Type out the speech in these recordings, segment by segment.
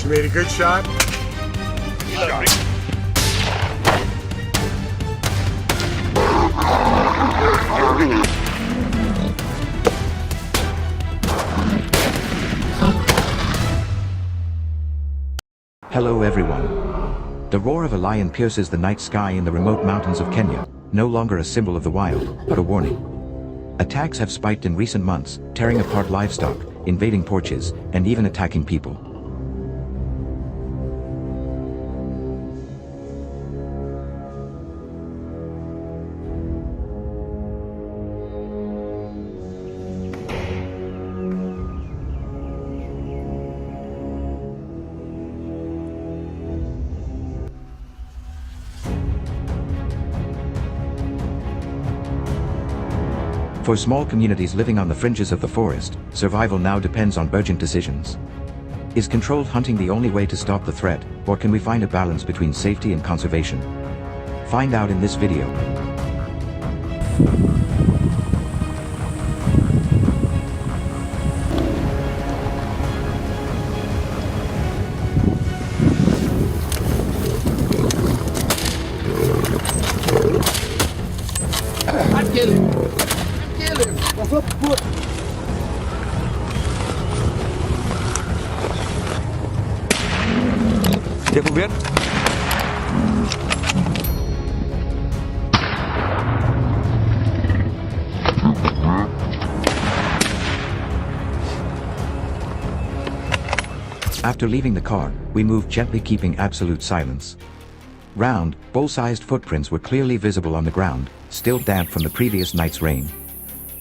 You made a good shot. Hello everyone. The roar of a lion pierces the night sky in the remote mountains of Kenya, no longer a symbol of the wild, but a warning. Attacks have spiked in recent months, tearing apart livestock, invading porches, and even attacking people. For small communities living on the fringes of the forest, survival now depends on urgent decisions. Is controlled hunting the only way to stop the threat, or can we find a balance between safety and conservation? Find out in this video. I get it. What's up, foot? Chị không biết. After leaving the car, we moved gently, keeping absolute silence. Round, bowl-sized footprints were clearly visible on the ground, still damp from the previous night's rain.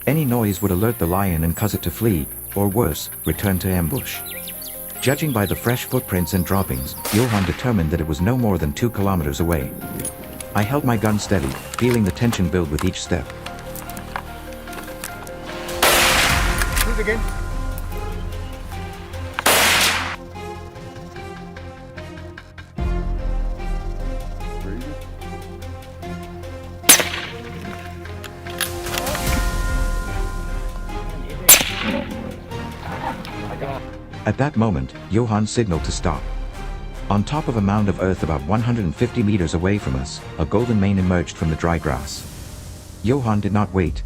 Any noise would alert the lion and cause it to flee, or worse, return to ambush. Judging by the fresh footprints and droppings, Johan determined that it was no more than 2 kilometers away. I held my gun steady, feeling the tension build with each step. Shoot again. At that moment, Johan signaled to stop. On top of a mound of earth about 150 meters away from us, a golden mane emerged from the dry grass. Johan did not wait.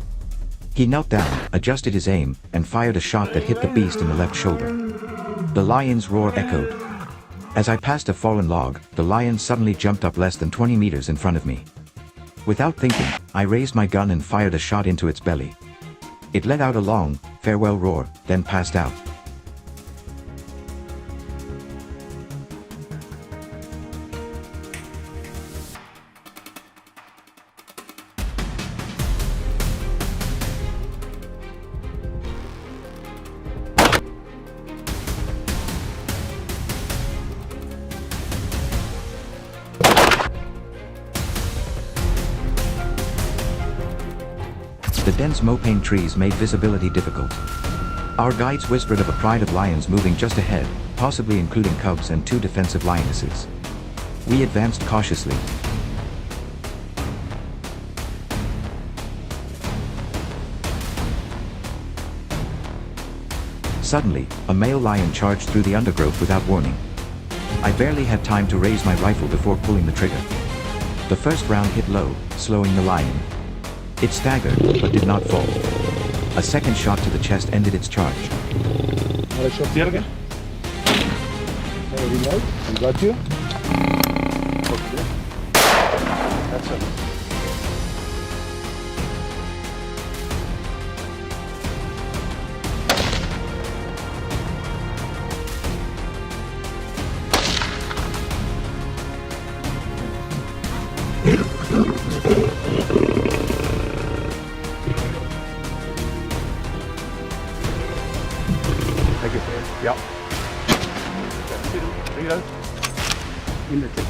He knelt down, adjusted his aim, and fired a shot that hit the beast in the left shoulder. The lion's roar echoed. As I passed a fallen log, the lion suddenly jumped up less than 20 meters in front of me. Without thinking, I raised my gun and fired a shot into its belly. It let out a long, farewell roar, then passed out. The dense mopane trees made visibility difficult. Our guides whispered of a pride of lions moving just ahead, possibly including cubs and 2 defensive lionesses. We advanced cautiously. Suddenly, a male lion charged through the undergrowth without warning. I barely had time to raise my rifle before pulling the trigger. The first round hit low, slowing the lion. It staggered, but did not fall. A second shot to the chest ended its charge. Another shot here again. Reload. I got you. Okay. That's it. Take it there. Yep. Reload. In the tip.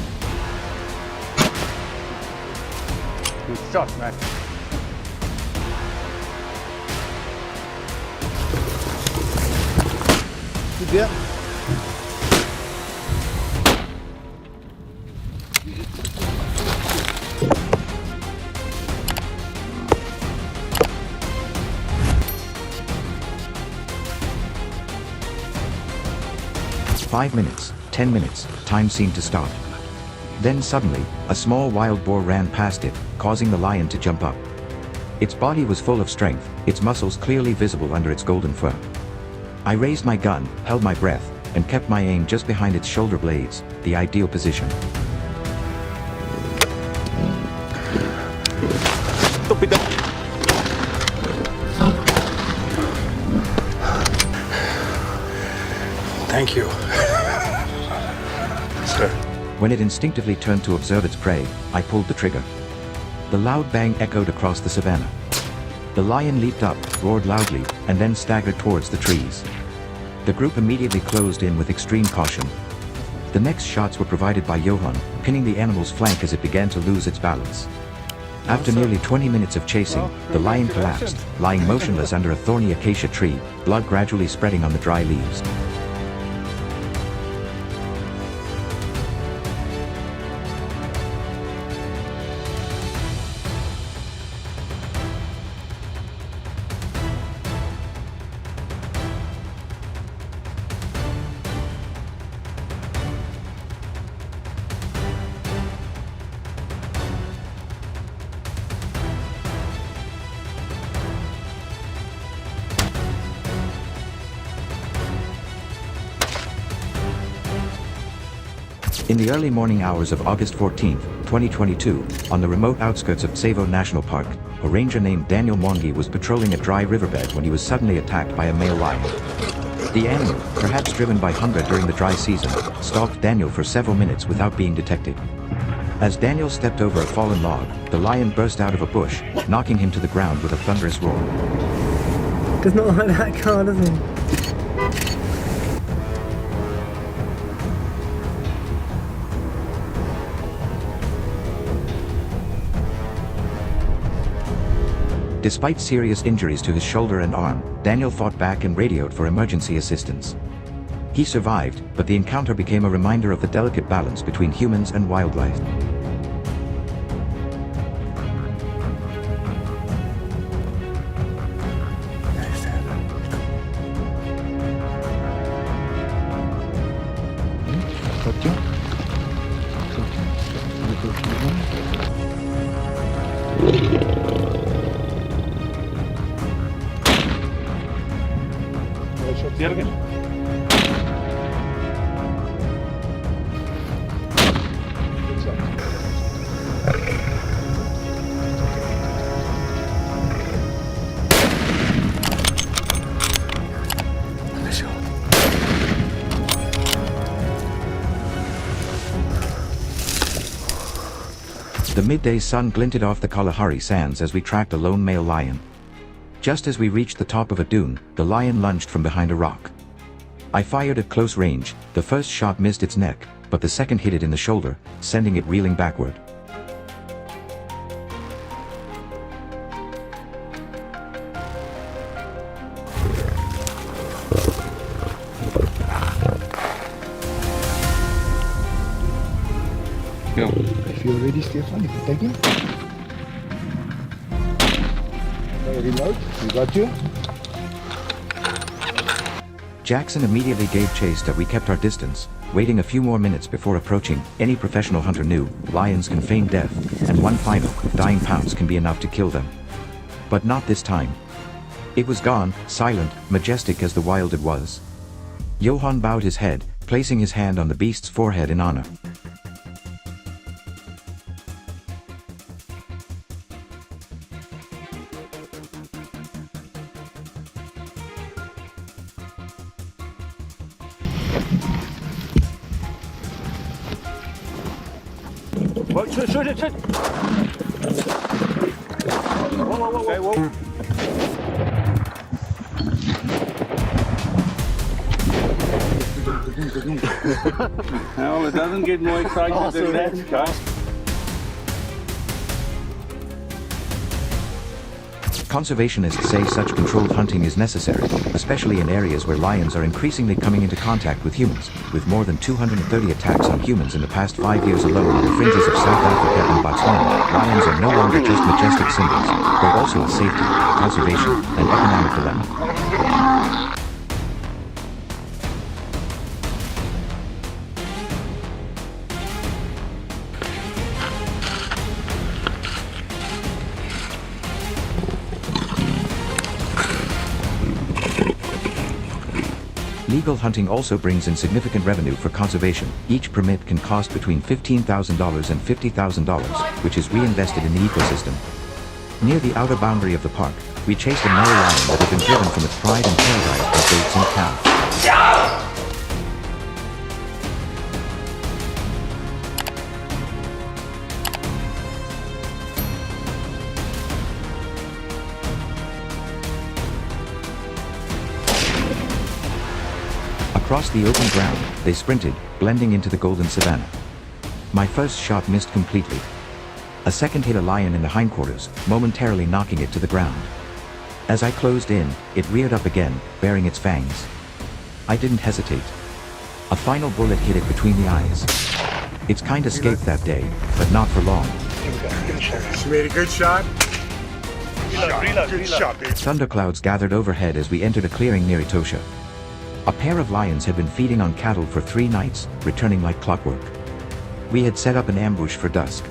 Good shot, man. Good there. 5 minutes. 10 minutes, time seemed to stop. Then suddenly, a small wild boar ran past it, causing the lion to jump up. Its body was full of strength, its muscles clearly visible under its golden fur. I raised my gun, held my breath, and kept my aim just behind its shoulder blades, the ideal position. Thank you. Sir. When it instinctively turned to observe its prey, I pulled the trigger. The loud bang echoed across the savannah. The lion leaped up, roared loudly, and then staggered towards the trees. The group immediately closed in with extreme caution. The next shots were provided by Johan, pinning the animal's flank as it began to lose its balance. After nearly 20 minutes of chasing, the lion collapsed, lying motionless under a thorny acacia tree, blood gradually spreading on the dry leaves. In the early morning hours of August 14, 2022, on the remote outskirts of Tsavo National Park, a ranger named Daniel Mwangi was patrolling a dry riverbed when he was suddenly attacked by a male lion. The animal, perhaps driven by hunger during the dry season, stalked Daniel for several minutes without being detected. As Daniel stepped over a fallen log, the lion burst out of a bush, knocking him to the ground with a thunderous roar. Does not like that car, does he? Despite serious injuries to his shoulder and arm, Daniel fought back and radioed for emergency assistance. He survived, but the encounter became a reminder of the delicate balance between humans and wildlife. The midday sun glinted off the Kalahari sands as we tracked a lone male lion. Just as we reached the top of a dune, the lion lunged from behind a rock. I fired at close range. The first shot missed its neck, but the second hit it in the shoulder, sending it reeling backward. If you're ready, Stefan, you can take him. Okay, reload. We got you. Jackson immediately gave chase, but we kept our distance, waiting a few more minutes before approaching. Any professional hunter knew, lions can feign death, and one final, dying pounce can be enough to kill them. But not this time. It was gone, silent, majestic as the wild it was. Johan bowed his head, placing his hand on the beast's forehead in honor. Whoa, shoot it! Whoa. Okay, whoa. No, it doesn't get more excited than that, guys. Conservationists say such controlled hunting is necessary, especially in areas where lions are increasingly coming into contact with humans, with more than 230 attacks on humans in the past 5 years alone on the fringes of South Africa and Botswana. Lions are no longer just majestic symbols, they're also a safety, conservation, and economic dilemma. Illegal hunting also brings in significant revenue for conservation. Each permit can cost between $15,000 and $50,000, which is reinvested in the ecosystem. Near the outer boundary of the park, we chased a male lion that had been driven from its pride and terrorized by goats and cows. Across the open ground, they sprinted, blending into the golden savanna. My first shot missed completely. A second hit a lion in the hindquarters, momentarily knocking it to the ground. As I closed in, it reared up again, baring its fangs. I didn't hesitate. A final bullet hit it between the eyes. Its kind escaped that day, but not for long. She made a good shot. Good shot, baby. Thunderclouds gathered overhead as we entered a clearing near Etosha. A pair of lions had been feeding on cattle for 3 nights, returning like clockwork. We had set up an ambush for dusk.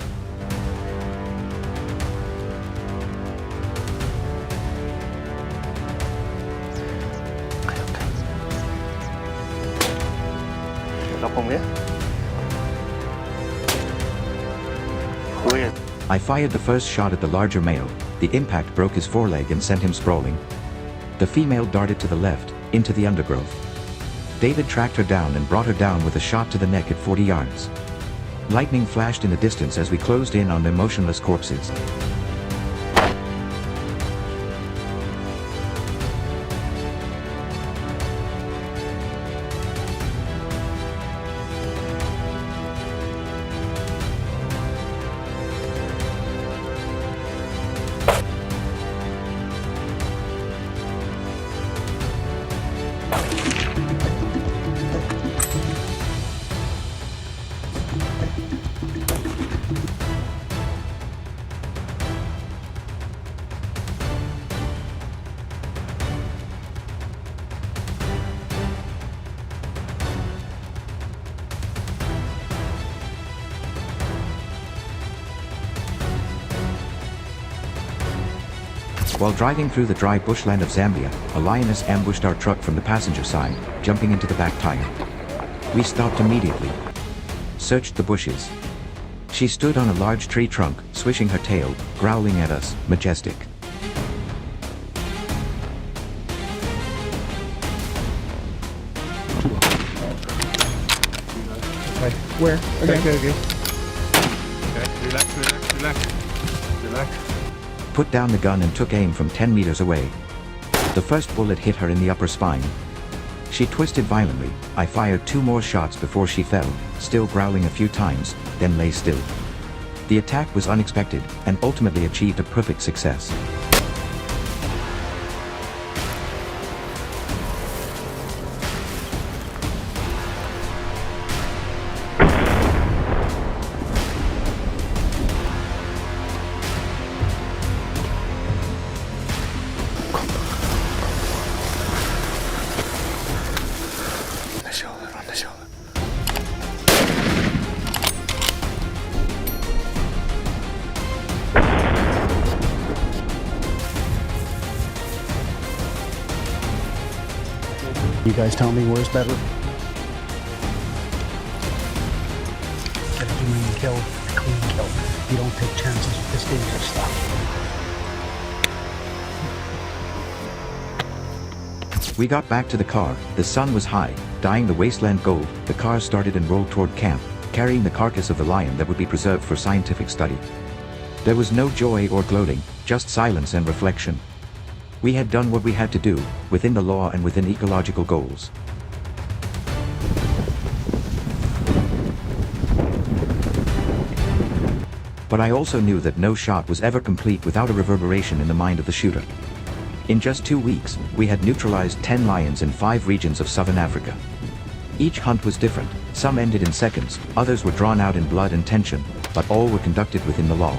I fired the first shot at the larger male. The impact broke his foreleg and sent him sprawling. The female darted to the left, into the undergrowth. David tracked her down and brought her down with a shot to the neck at 40 yards. Lightning flashed in the distance as we closed in on their motionless corpses. While driving through the dry bushland of Zambia, a lioness ambushed our truck from the passenger side, jumping into the back tire. We stopped immediately. Searched the bushes. She stood on a large tree trunk, swishing her tail, growling at us, majestic. Right. Where? Okay. Okay. Relax. Put down the gun and took aim from 10 meters away. The first bullet hit her in the upper spine. She twisted violently. I fired 2 more shots before she fell, still growling a few times, then lay still. The attack was unexpected, and ultimately achieved a perfect success. On the shoulder. You guys tell me where's better? Get a human kill, a clean kill. You don't take chances with this dangerous stuff. We got back to the car. The sun was high, dyeing the wasteland gold. The car started and rolled toward camp, carrying the carcass of the lion that would be preserved for scientific study. There was no joy or gloating, just silence and reflection. We had done what we had to do, within the law and within ecological goals. But I also knew that no shot was ever complete without a reverberation in the mind of the shooter. In just 2 weeks, we had neutralized 10 lions in 5 regions of southern Africa. Each hunt was different. Some ended in seconds, others were drawn out in blood and tension, but all were conducted within the law.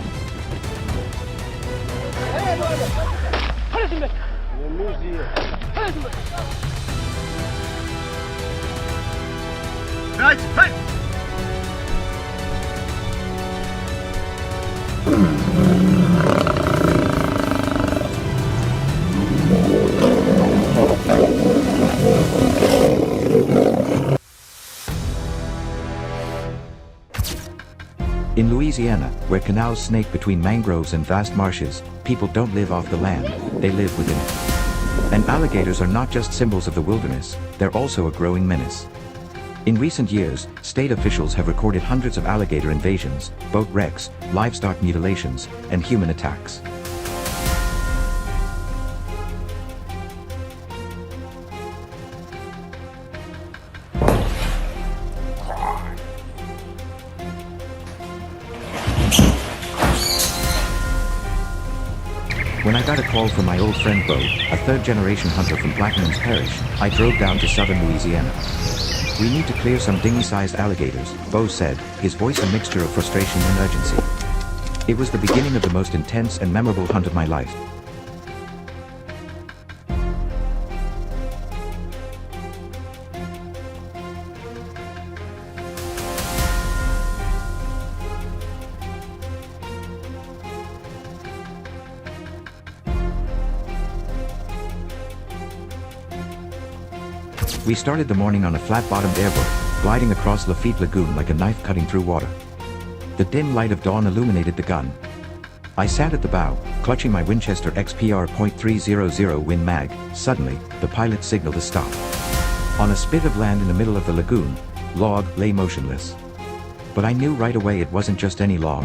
In Louisiana, where canals snake between mangroves and vast marshes, people don't live off the land, they live within it. And alligators are not just symbols of the wilderness, they're also a growing menace. In recent years, state officials have recorded hundreds of alligator invasions, boat wrecks, livestock mutilations, and human attacks. When I got a call from my old friend Bo, a third-generation hunter from Plaquemines Parish, I drove down to southern Louisiana. "We need to clear some dinghy-sized alligators," Bo said, his voice a mixture of frustration and urgency. It was the beginning of the most intense and memorable hunt of my life. We started the morning on a flat-bottomed airboat, gliding across Lafitte Lagoon like a knife cutting through water. The dim light of dawn illuminated the gun. I sat at the bow, clutching my Winchester XPR .300 Win Mag. Suddenly, the pilot signaled a stop. On a spit of land in the middle of the lagoon, log lay motionless. But I knew right away it wasn't just any log.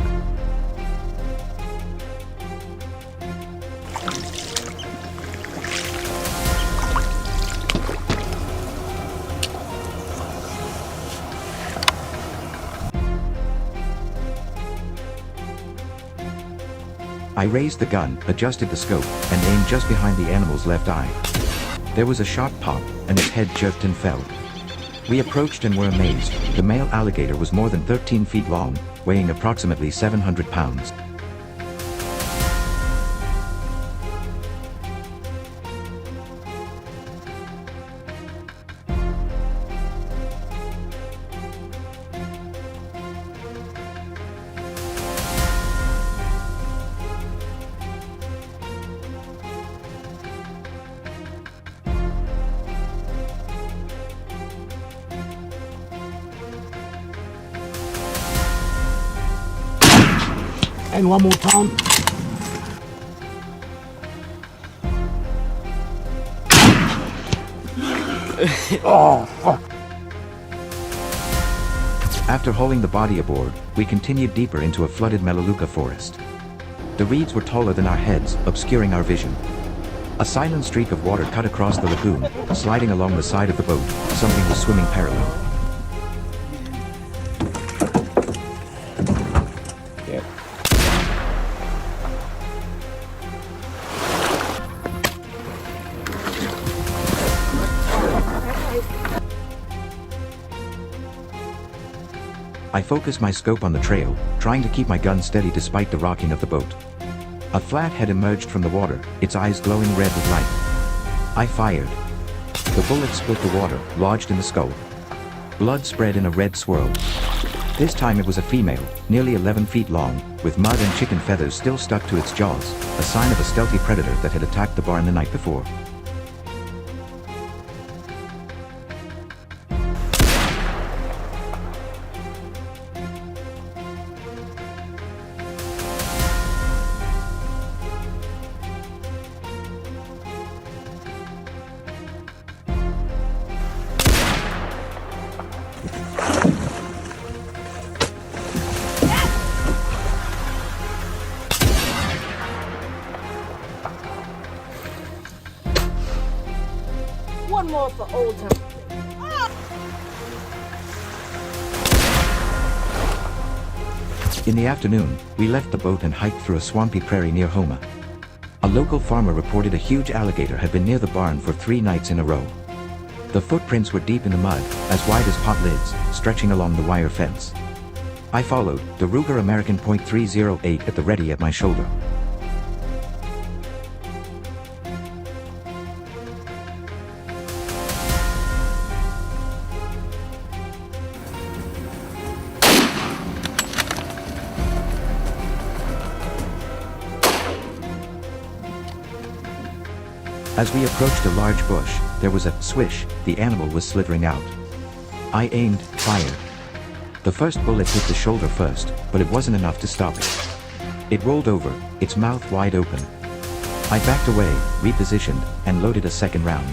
I raised the gun, adjusted the scope, and aimed just behind the animal's left eye. There was a sharp pop, and its head jerked and fell. We approached and were amazed. The male alligator was more than 13 feet long, weighing approximately 700 pounds. And one more time. Oh, fuck. After hauling the body aboard, we continued deeper into a flooded Melaleuca forest. The reeds were taller than our heads, obscuring our vision. A silent streak of water cut across the lagoon, sliding along the side of the boat. Something was swimming parallel. I focused my scope on the trail, trying to keep my gun steady despite the rocking of the boat. A flathead emerged from the water, its eyes glowing red with light. I fired. The bullet split the water, lodged in the skull. Blood spread in a red swirl. This time it was a female, nearly 11 feet long, with mud and chicken feathers still stuck to its jaws, a sign of a stealthy predator that had attacked the barn the night before. One more for old time. In the afternoon, we left the boat and hiked through a swampy prairie near Houma. A local farmer reported a huge alligator had been near the barn for 3 nights in a row. The footprints were deep in the mud, as wide as pot lids, stretching along the wire fence. I followed, the Ruger American .308 at the ready at my shoulder. As we approached a large bush, there was a swish. The animal was slithering out. I aimed, fired. The first bullet hit the shoulder first, but it wasn't enough to stop it. It rolled over, its mouth wide open. I backed away, repositioned, and loaded a second round.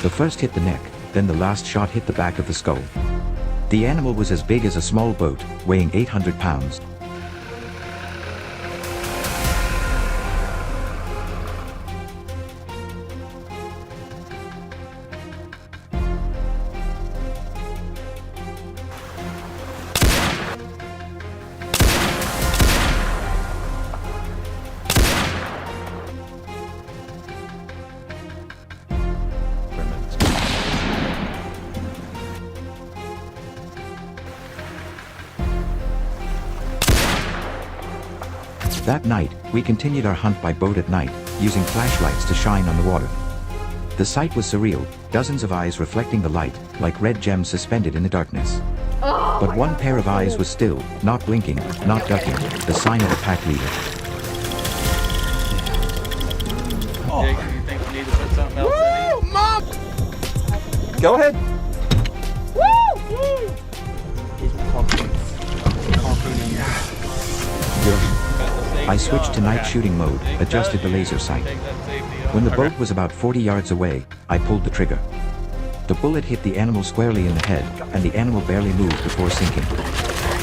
The first hit the neck, then the last shot hit the back of the skull. The animal was as big as a small boat, weighing 800 pounds. That night, we continued our hunt by boat at night, using flashlights to shine on the water. The sight was surreal, dozens of eyes reflecting the light, like red gems suspended in the darkness. But one pair of eyes was still, not blinking, not ducking, the sign of a pack leader. Jake, do you think you need to put something else in it? Mom! Go ahead. I switched to night shooting mode, adjusted the laser sight. When the boat was about 40 yards away, I pulled the trigger. The bullet hit the animal squarely in the head, and the animal barely moved before sinking.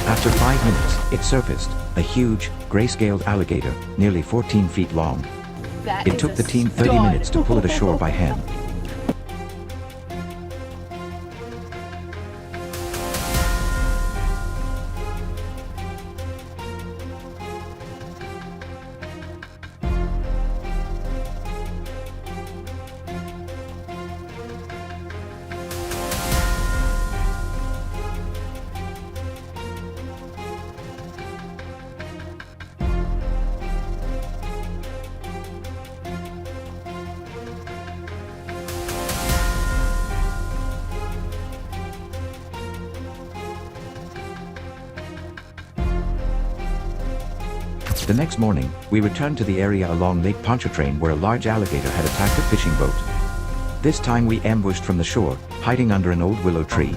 After 5 minutes, it surfaced, a huge, gray-scaled alligator, nearly 14 feet long. It took the team 30 minutes to pull it ashore by hand. The next morning, we returned to the area along Lake Pontchartrain where a large alligator had attacked a fishing boat. This time we ambushed from the shore, hiding under an old willow tree.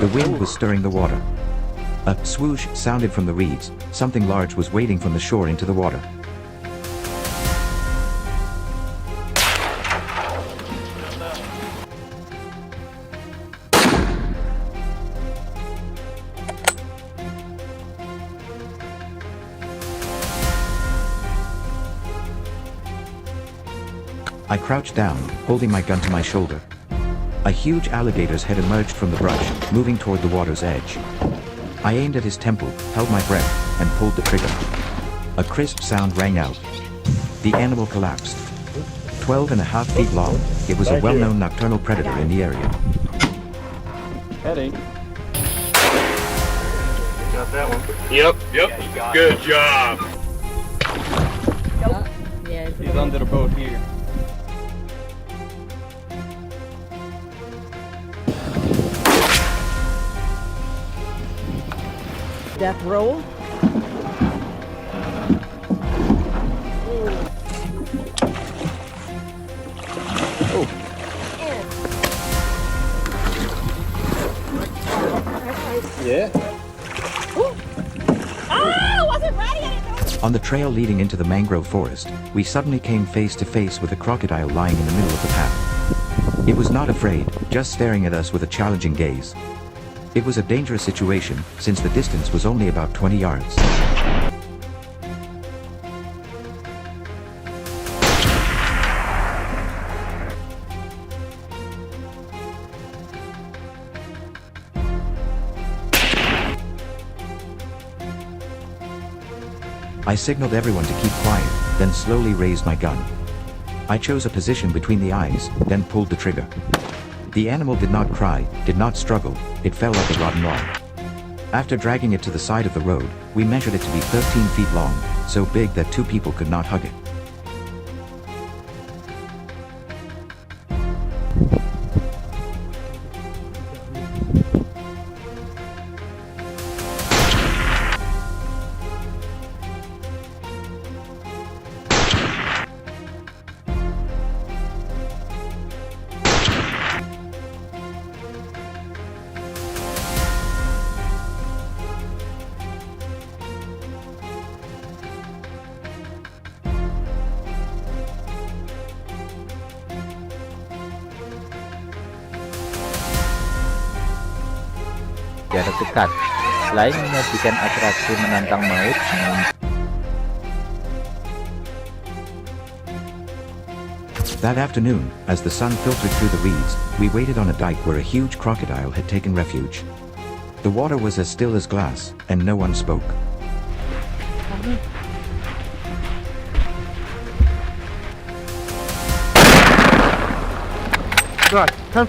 The wind was stirring the water. A swoosh sounded from the reeds, something large was wading from the shore into the water. I crouched down, holding my gun to my shoulder. A huge alligator's head emerged from the brush, moving toward the water's edge. I aimed at his temple, held my breath, and pulled the trigger. A crisp sound rang out. The animal collapsed. 12.5 feet long, it was a well-known nocturnal predator in the area. Heading. Got that one. Yep. Yeah, Good job. Yeah, He's under the boat here. death roll. Yeah. Oh, wasn't ready. I didn't know. On the trail leading into the mangrove forest, we suddenly came face to face with a crocodile lying in the middle of the path. It was not afraid, just staring at us with a challenging gaze. It was a dangerous situation, since the distance was only about 20 yards. I signaled everyone to keep quiet, then slowly raised my gun. I chose a position between the eyes, then pulled the trigger. The animal did not cry, did not struggle, it fell like a rotten log. After dragging it to the side of the road, we measured it to be 13 feet long, so big that 2 people could not hug it. dekat. Selain menyajikan atraksi menantang maut, That afternoon, as the sun filtered through the reeds, we waited on a dike where a huge crocodile had taken refuge. The water was as still as glass, and no one spoke. Right, come.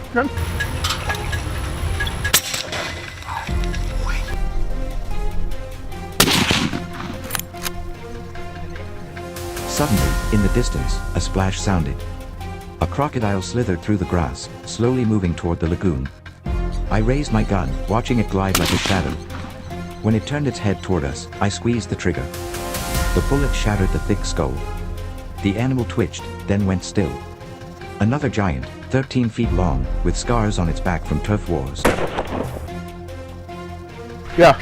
Suddenly, in the distance, a splash sounded. A crocodile slithered through the grass, slowly moving toward the lagoon. I raised my gun, watching it glide like a shadow. When it turned its head toward us, I squeezed the trigger. The bullet shattered the thick skull. The animal twitched, then went still. Another giant, 13 feet long, with scars on its back from turf wars. Yeah.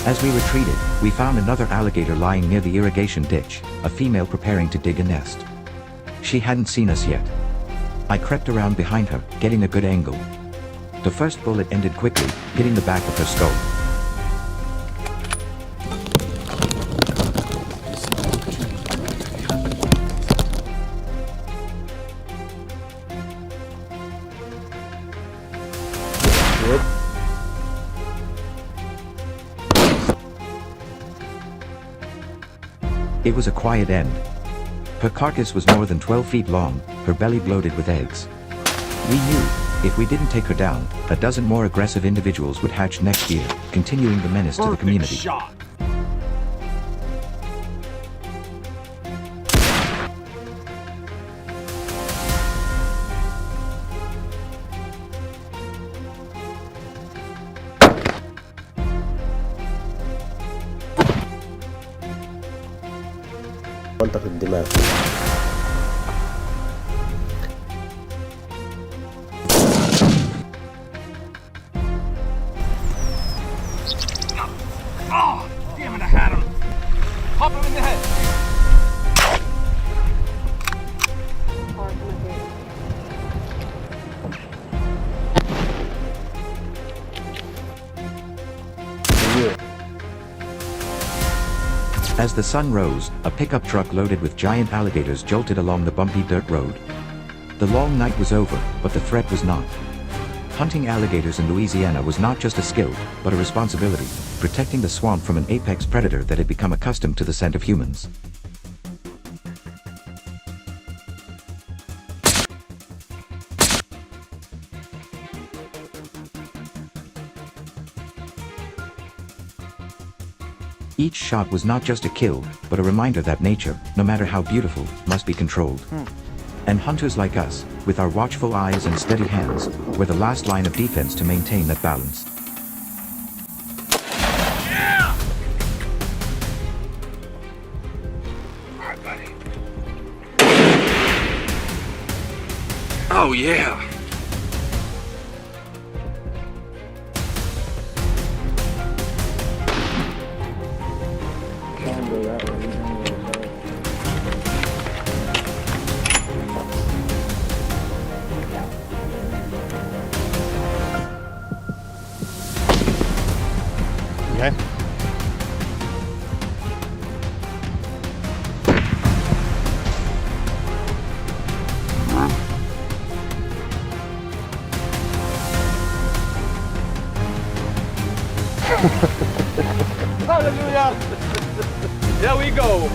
As we retreated, we found another alligator lying near the irrigation ditch, a female preparing to dig a nest. She hadn't seen us yet. I crept around behind her, getting a good angle. The first bullet ended quickly, hitting the back of her skull. It was a quiet end. Her carcass was more than 12 feet long, her belly bloated with eggs. We knew, if we didn't take her down, a dozen more aggressive individuals would hatch next year, continuing the menace to the community. Shot. منطقة الدماغ. Oh, damn it, I had him. Pop him in the head. As the sun rose, a pickup truck loaded with giant alligators jolted along the bumpy dirt road. The long night was over, but the threat was not. Hunting alligators in Louisiana was not just a skill, but a responsibility, protecting the swamp from an apex predator that had become accustomed to the scent of humans. Each shot was not just a kill, but a reminder that nature, no matter how beautiful, must be controlled. And hunters like us, with our watchful eyes and steady hands, were the last line of defense to maintain that balance. Yeah! All right, buddy. Oh, yeah. Okay. Hallelujah! There we go.